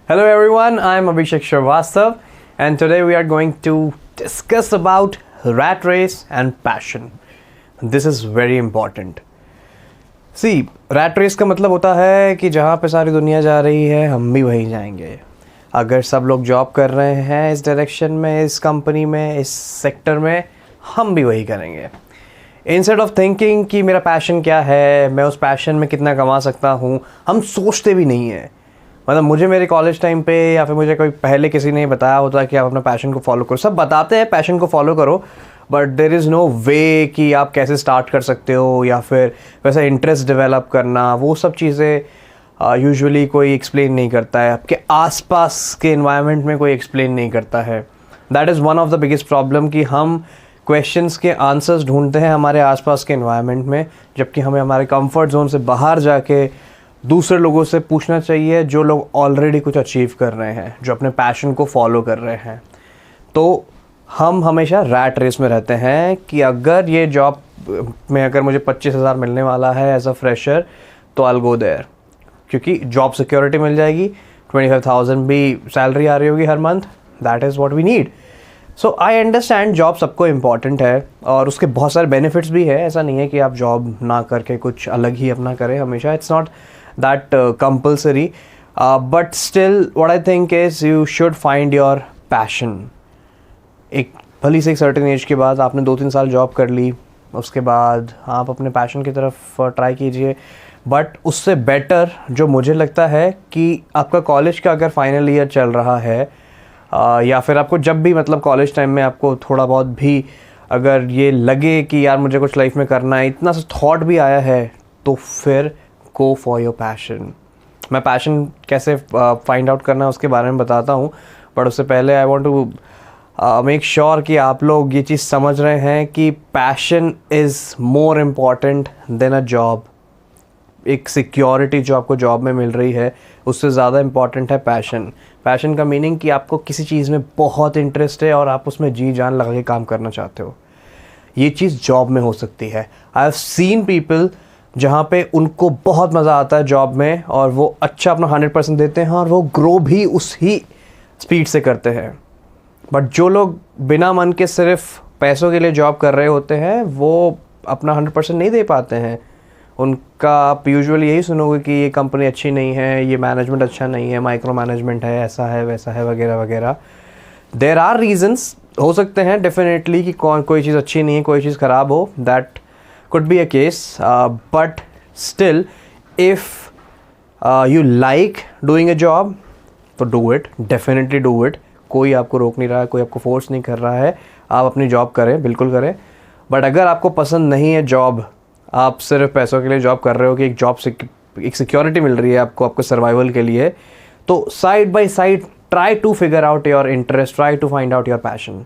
Hello everyone, I'm Abhishek Shrivastava and today we are going to discuss about rat race and passion. This is very important. See, rat race का मतलब होता है कि जहाँ पे सारी दुनिया जा रही है हम भी वहीं जाएंगे. अगर सब लोग जॉब कर रहे हैं इस डायरेक्शन में, इस कंपनी में, इस सेक्टर में, हम भी वही करेंगे. इंस्टेड ऑफ थिंकिंग कि मेरा पैशन क्या है, मैं उस पैशन में कितना कमा सकता हूँ, हम सोचते भी नहीं हैं. मतलब मुझे मेरे कॉलेज टाइम पे या फिर मुझे कोई पहले किसी ने बताया होता कि आप अपना पैशन को फॉलो करो. सब बताते हैं पैशन को फॉलो करो, बट देर इज़ नो वे कि आप कैसे स्टार्ट कर सकते हो या फिर वैसा इंटरेस्ट डेवलप करना. वो सब चीज़ें यूजुअली कोई एक्सप्लेन नहीं करता है. आपके आसपास के एनवायरनमेंट में कोई एक्सप्लेन नहीं करता है. That is one of the biggest problem कि हम क्वेश्चंस के आंसर्स ढूंढते हैं हमारे आसपास के एनवायरनमेंट में, जबकि हमें हमारे कंफर्ट जोन से बाहर जाके दूसरे लोगों से पूछना चाहिए जो लोग ऑलरेडी कुछ अचीव कर रहे हैं, जो अपने पैशन को फॉलो कर रहे हैं. तो हम हमेशा रैट रेस में रहते हैं कि अगर ये जॉब में अगर मुझे 25,000 मिलने वाला है एज अ फ्रेशर तो आई विल गो देयर, क्योंकि जॉब सिक्योरिटी मिल जाएगी, 25,000 भी सैलरी आ रही होगी हर month. That is what we need. So I understand job सबको इम्पॉर्टेंट है और उसके बहुत सारे बेनिफिट्स भी है. ऐसा नहीं है कि आप जॉब ना करके कुछ अलग ही अपना करें हमेशा. It's not that compulsory, but still what I think is you should find your passion. एक भली से एक सर्टेन एज के बाद आपने 2-3 साल जॉब कर ली, उसके बाद आप अपने पैशन की तरफ ट्राई कीजिए. बट उससे बेटर जो मुझे लगता है कि आपका कॉलेज का अगर फाइनल ईयर चल रहा है या फिर आपको जब भी मतलब कॉलेज टाइम में आपको थोड़ा बहुत भी अगर ये लगे कि यार मुझे कुछ लाइफ में करना है, इतना सा थॉट भी आया है, तो फिर go for your passion. मैं पैशन कैसे फाइंड आउट करना है उसके बारे में बताता हूँ, बट उससे पहले I want to make sure कि आप लोग ये चीज़ समझ रहे हैं कि passion is more important than a job. एक सिक्योरिटी जो आपको जॉब में मिल रही है उससे ज़्यादा इम्पॉर्टेंट है पैशन. पैशन का मीनिंग कि आपको किसी चीज़ में बहुत इंटरेस्ट है और आप उसमें जी जान लगा के काम करना चाहते हो. ये चीज़ जॉब में हो सकती है. आई हैव सीन पीपल जहाँ पे उनको बहुत मज़ा आता है जॉब में और वो अच्छा अपना 100% देते हैं और वो ग्रो भी उसी स्पीड से करते हैं. बट जो लोग बिना मन के सिर्फ पैसों के लिए जॉब कर रहे होते हैं वो अपना 100% नहीं दे पाते हैं. उनका आप यूजुअली यही सुनोगे कि ये कंपनी अच्छी नहीं है, ये मैनेजमेंट अच्छा नहीं है, माइक्रो मैनेजमेंट है, ऐसा है वैसा है वगैरह वगैरह. देयर आर रीजंस हो सकते हैं डेफिनेटली कि कोई चीज़ अच्छी नहीं है, कोई चीज़ ख़राब हो. That could be a case, but still if you like doing a job तो do it, definitely do it. कोई आपको रोक नहीं रहा है, कोई आपको फोर्स नहीं कर रहा है. आप अपनी जॉब करें, बिल्कुल करें. बट अगर आपको पसंद नहीं है जॉब, आप सिर्फ पैसों के लिए जॉब कर रहे हो कि एक सिक्योरिटी मिल रही है आपको सर्वाइवल के लिए, तो side by side try to figure out your interest, try to find out your passion.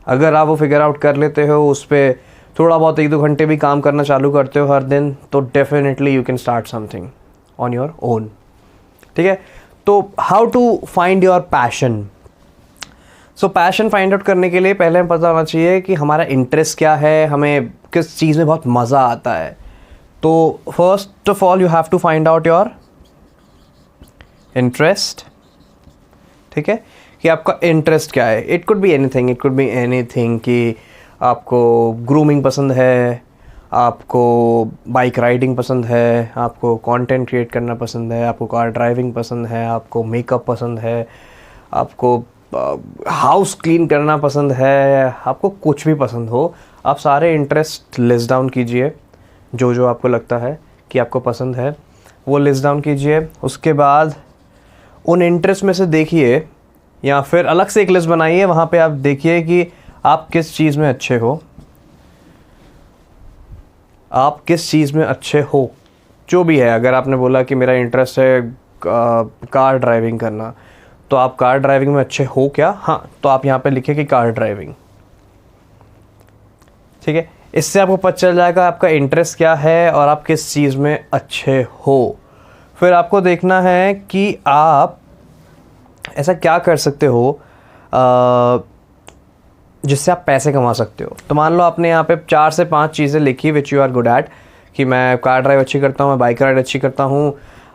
अगर आप वो फिगर आउट कर लेते हो, उस पर थोड़ा बहुत 1-2 घंटे भी काम करना चालू करते हो हर दिन, तो definitely you can start something on your own. ठीक है. तो how to find your passion. So passion find out करने के लिए पहले हमें पता होना चाहिए कि हमारा इंटरेस्ट क्या है, हमें किस चीज़ में बहुत मज़ा आता है. तो first of all you have to find out your interest. ठीक है, कि आपका इंटरेस्ट क्या है. It could be anything, it could be anything कि आपको ग्रूमिंग पसंद है, आपको बाइक राइडिंग पसंद है, आपको कंटेंट क्रिएट करना पसंद है, आपको कार ड्राइविंग पसंद है, आपको मेकअप पसंद है, आपको हाउस क्लीन करना पसंद है, आपको कुछ भी पसंद हो. आप सारे इंटरेस्ट लिस्ट डाउन कीजिए. जो जो आपको लगता है कि आपको पसंद है वो लिस्ट डाउन कीजिए. उसके बाद उन इंटरेस्ट में से देखिए या फिर अलग से एक लिस्ट बनाइए. वहाँ पे आप देखिए कि आप किस चीज़ में अच्छे हो, आप किस चीज़ में अच्छे हो, जो भी है. अगर आपने बोला कि मेरा इंटरेस्ट है कार ड्राइविंग करना, तो आप कार ड्राइविंग में अच्छे हो क्या? हाँ, तो आप यहाँ पे लिखिए कि कार ड्राइविंग. ठीक है. इससे आपको पता चल जाएगा आपका इंटरेस्ट क्या है और आप किस चीज़ में अच्छे हो. फिर आपको देखना है कि आप ऐसा क्या कर सकते हो जिससे आप पैसे कमा सकते हो. तो मान लो आपने यहाँ पे 4 से 5 चीज़ें लिखी which you are good at, कि मैं कार ड्राइव अच्छी करता हूँ, मैं बाइक राइड अच्छी करता हूँ,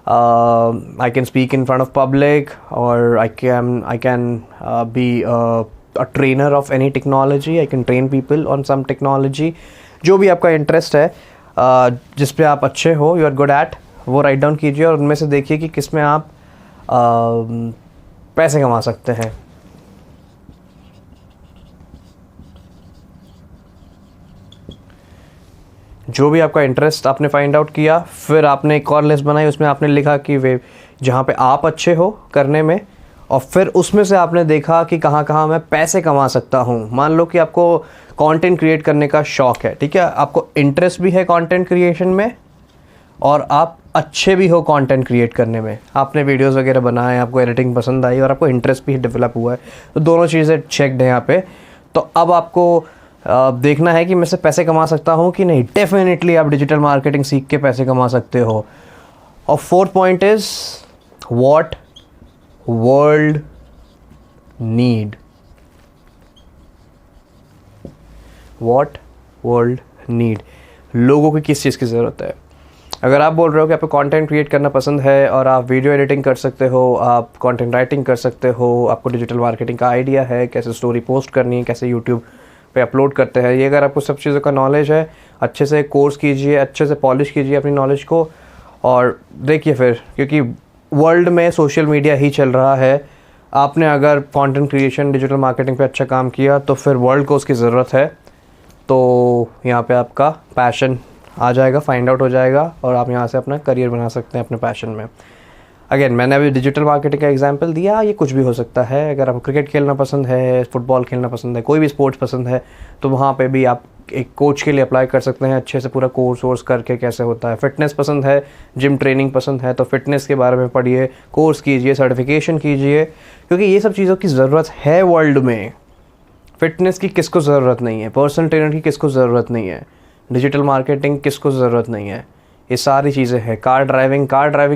I can speak in front of public, or I can be a trainer of any technology. I can train people on some technology. जो भी आपका इंटरेस्ट है, जिस पे आप अच्छे हो, यू आर गुड एट, वो राइट डाउन कीजिए और उनमें से देखिए कि किस में आप पैसे कमा सकते हैं. जो भी आपका इंटरेस्ट आपने फाइंड आउट किया, फिर आपने एक और लिस्ट बनाई, उसमें आपने लिखा कि वे जहाँ पे आप अच्छे हो करने में, और फिर उसमें से आपने देखा कि कहाँ कहाँ मैं पैसे कमा सकता हूँ. मान लो कि आपको कंटेंट क्रिएट करने का शौक़ है, ठीक है, आपको इंटरेस्ट भी है कंटेंट क्रिएशन में और आप अच्छे भी हो कंटेंट क्रिएट करने में. आपने वीडियोस वगैरह बनाए, आपको एडिटिंग पसंद आई और आपको इंटरेस्ट भी डेवलप हुआ है, तो दोनों चीज़ें चेक्ड हैं यहाँ पे. तो अब आपको देखना है कि मैं से पैसे कमा सकता हूँ कि नहीं. डेफिनेटली आप डिजिटल मार्केटिंग सीख के पैसे कमा सकते हो. और fourth point is what world need. What world need, लोगों की किस चीज़ की ज़रूरत है. अगर आप बोल रहे हो कि आपको कंटेंट क्रिएट करना पसंद है और आप वीडियो एडिटिंग कर सकते हो, आप कंटेंट राइटिंग कर सकते हो, आपको डिजिटल मार्केटिंग का आइडिया है, कैसे स्टोरी पोस्ट करनी है, कैसे यूट्यूब पे अपलोड करते हैं, ये अगर आपको सब चीज़ों का नॉलेज है, अच्छे से कोर्स कीजिए, अच्छे से पॉलिश कीजिए अपनी नॉलेज को और देखिए फिर, क्योंकि वर्ल्ड में सोशल मीडिया ही चल रहा है. आपने अगर कंटेंट क्रिएशन डिजिटल मार्केटिंग पे अच्छा काम किया तो फिर वर्ल्ड को उसकी ज़रूरत है. तो यहाँ पे आपका पैशन आ जाएगा, फाइंड आउट हो जाएगा और आप यहाँ से अपना करियर बना सकते हैं अपने पैशन में. अगेन, मैंने अभी डिजिटल मार्केटिंग का एग्जांपल दिया, ये कुछ भी हो सकता है. अगर आपको क्रिकेट खेलना पसंद है, फुटबॉल खेलना पसंद है, कोई भी स्पोर्ट्स पसंद है, तो वहाँ पे भी आप एक कोच के लिए अप्लाई कर सकते हैं, अच्छे से पूरा कोर्स वोर्स करके कैसे होता है. फिटनेस पसंद है, जिम ट्रेनिंग पसंद है, तो फिटनेस के बारे में पढ़िए, कोर्स कीजिए, सर्टिफिकेशन कीजिए, क्योंकि ये सब चीज़ों की ज़रूरत है वर्ल्ड में. फिटनेस की किसको ज़रूरत नहीं है, पर्सनल ट्रेनर की किसको ज़रूरत नहीं है, डिजिटल मार्केटिंग किसको ज़रूरत नहीं है. ये सारी चीज़ें हैं. कार ड्राइविंग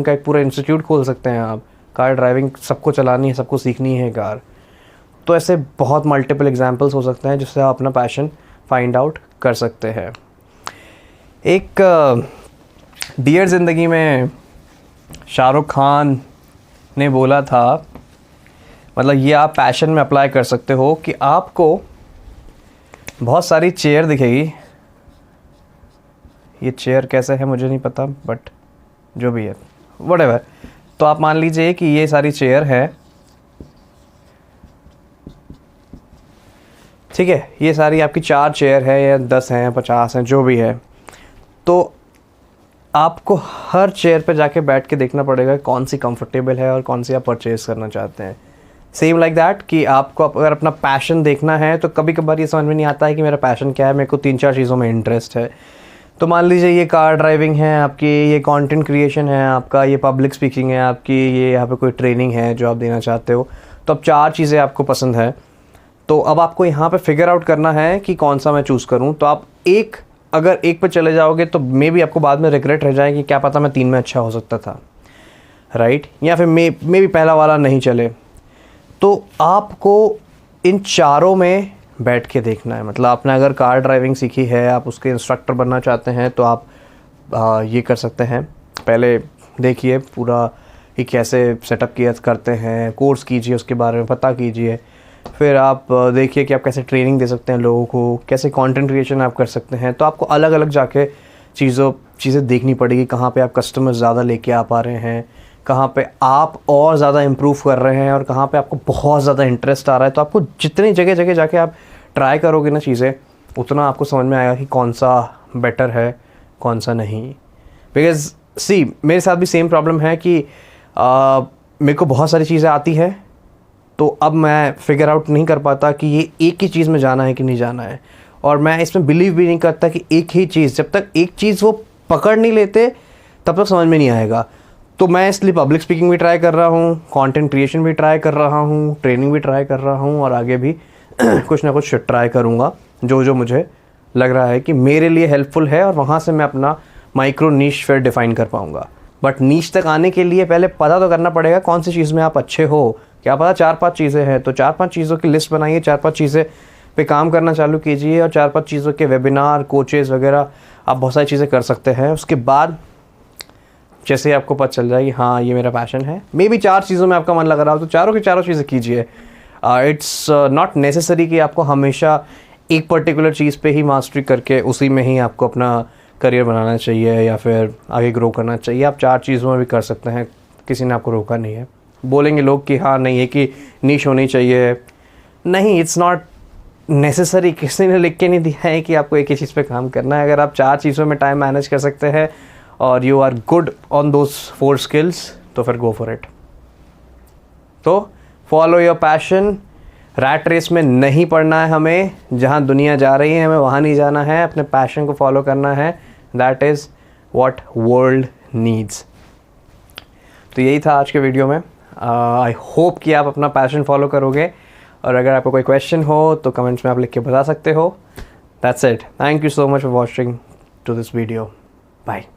का एक पूरा इंस्टीट्यूट खोल सकते हैं आप. कार ड्राइविंग सबको चलानी है, सबको सीखनी है कार. तो ऐसे बहुत मल्टीपल एग्जांपल्स हो सकते हैं जिससे आप अपना पैशन फाइंड आउट कर सकते हैं. एक डियर ज़िंदगी में शाहरुख खान ने बोला था, मतलब ये आप पैशन में अप्लाई कर सकते हो कि आपको बहुत सारी चेयर दिखेगी. ये चेयर कैसे है मुझे नहीं पता, बट जो भी है व्हाटएवर. तो आप मान लीजिए कि ये सारी चेयर है, ठीक है, ये सारी आपकी 4 चेयर है या 10 हैं, 50 हैं, जो भी है. तो आपको हर चेयर पे जाके बैठ के देखना पड़ेगा कौन सी कंफर्टेबल है और कौन सी आप परचेज़ करना चाहते हैं. सेम लाइक दैट कि आपको अगर अपना पैशन देखना है तो कभी कभार ये समझ में नहीं आता है कि मेरा पैशन क्या है, मेरे को 3-4 चीज़ों में इंटरेस्ट है. तो मान लीजिए ये कार ड्राइविंग है आपकी, ये कंटेंट क्रिएशन है आपका, ये पब्लिक स्पीकिंग है आपकी, ये यहाँ पे कोई ट्रेनिंग है जो आप देना चाहते हो. तो अब 4 चीज़ें आपको पसंद है. तो अब आपको यहाँ पे फिगर आउट करना है कि कौन सा मैं चूज़ करूँ. तो आप अगर एक पे चले जाओगे तो मे बी आपको बाद में रिग्रेट रह जाए कि क्या पता मैं 3 में अच्छा हो सकता था, राइट. या फिर मे बी पहला वाला नहीं चले. तो आपको इन चारों में बैठ के देखना है. मतलब आपने अगर कार ड्राइविंग सीखी है, आप उसके इंस्ट्रक्टर बनना चाहते हैं, तो आप ये कर सकते हैं. पहले देखिए पूरा ये कैसे सेटअप किया करते हैं, कोर्स कीजिए, उसके बारे में पता कीजिए. फिर आप देखिए कि आप कैसे ट्रेनिंग दे सकते हैं लोगों को, कैसे कंटेंट क्रिएशन आप कर सकते हैं. तो आपको अलग अलग जाके चीज़ें देखनी पड़ेगी, कहाँ पे आप कस्टमर्स ज़्यादा लेके आ पा रहे हैं, कहाँ पे आप और ज़्यादा इम्प्रूव कर रहे हैं और कहाँ पे आपको बहुत ज़्यादा इंटरेस्ट आ रहा है. तो आपको जितनी जगह जाके आप ट्राई करोगे ना चीज़ें, उतना आपको समझ में आएगा कि कौन सा बेटर है, कौन सा नहीं. बिकॉज़ सी, मेरे साथ भी सेम प्रॉब्लम है कि मेरे को बहुत सारी चीज़ें आती हैं, तो अब मैं फिगर आउट नहीं कर पाता कि ये एक ही चीज़ में जाना है कि नहीं जाना है. और मैं इसमें बिलीव भी नहीं करता कि एक ही चीज़, जब तक एक चीज़ वो पकड़ नहीं लेते तब तक समझ में नहीं आएगा. तो मैं इसलिए पब्लिक स्पीकिंग भी ट्राई कर रहा हूँ, कंटेंट क्रिएशन भी ट्राई कर रहा हूँ, ट्रेनिंग भी ट्राई कर रहा हूँ और आगे भी कुछ ना कुछ ट्राई करूँगा जो मुझे लग रहा है कि मेरे लिए हेल्पफुल है, और वहाँ से मैं अपना माइक्रो नीश फिर डिफ़ाइन कर पाऊँगा. बट नीश तक आने के लिए पहले पता तो करना पड़ेगा कौन सी चीज़ में आप अच्छे हो. क्या पता 4-5 चीज़ें हैं, तो 4-5 चीज़ों की लिस्ट बनाइए, 4-5 चीज़ें पे काम करना चालू कीजिए और 4-5 चीज़ों के वेबिनार, कोचेज़ वगैरह आप बहुत सारी चीज़ें कर सकते हैं. उसके बाद जैसे ही आपको पता चल जाएगी हाँ ये मेरा पैशन है, मे बी 4 चीज़ों में आपका मन लग रहा हो तो चारों की चारों चीज़ें कीजिए। इट्स नॉट नेसेसरी कि आपको हमेशा एक पर्टिकुलर चीज़ पे ही मास्टरी करके उसी में ही आपको अपना करियर बनाना चाहिए या फिर आगे ग्रो करना चाहिए। आप 4 चीज़ों में भी कर सकते हैं, किसी ने आपको रोका नहीं है। बोलेंगे लोग कि हाँ नहीं है कि नीश होनी चाहिए, नहीं, इट्स नॉट नेसेसरी। किसी ने लिख के नहीं दिया है कि आपको एक ही चीज़ पे काम करना है। अगर आप 4 चीज़ों में टाइम मैनेज कर सकते हैं और you are good on those 4 skills तो फिर गो फॉर इट। तो follow your passion. Rat race में नहीं पड़ना है हमें, जहाँ दुनिया जा रही है हमें वहाँ नहीं जाना है, अपने पैशन को फॉलो करना है। That is what world needs. तो यही था आज के वीडियो में। आई होप कि आप अपना पैशन फॉलो करोगे, और अगर आपको कोई क्वेश्चन हो तो कमेंट्स में आप लिख के बता सकते हो। That's it. Thank you so much for watching to this video. Bye.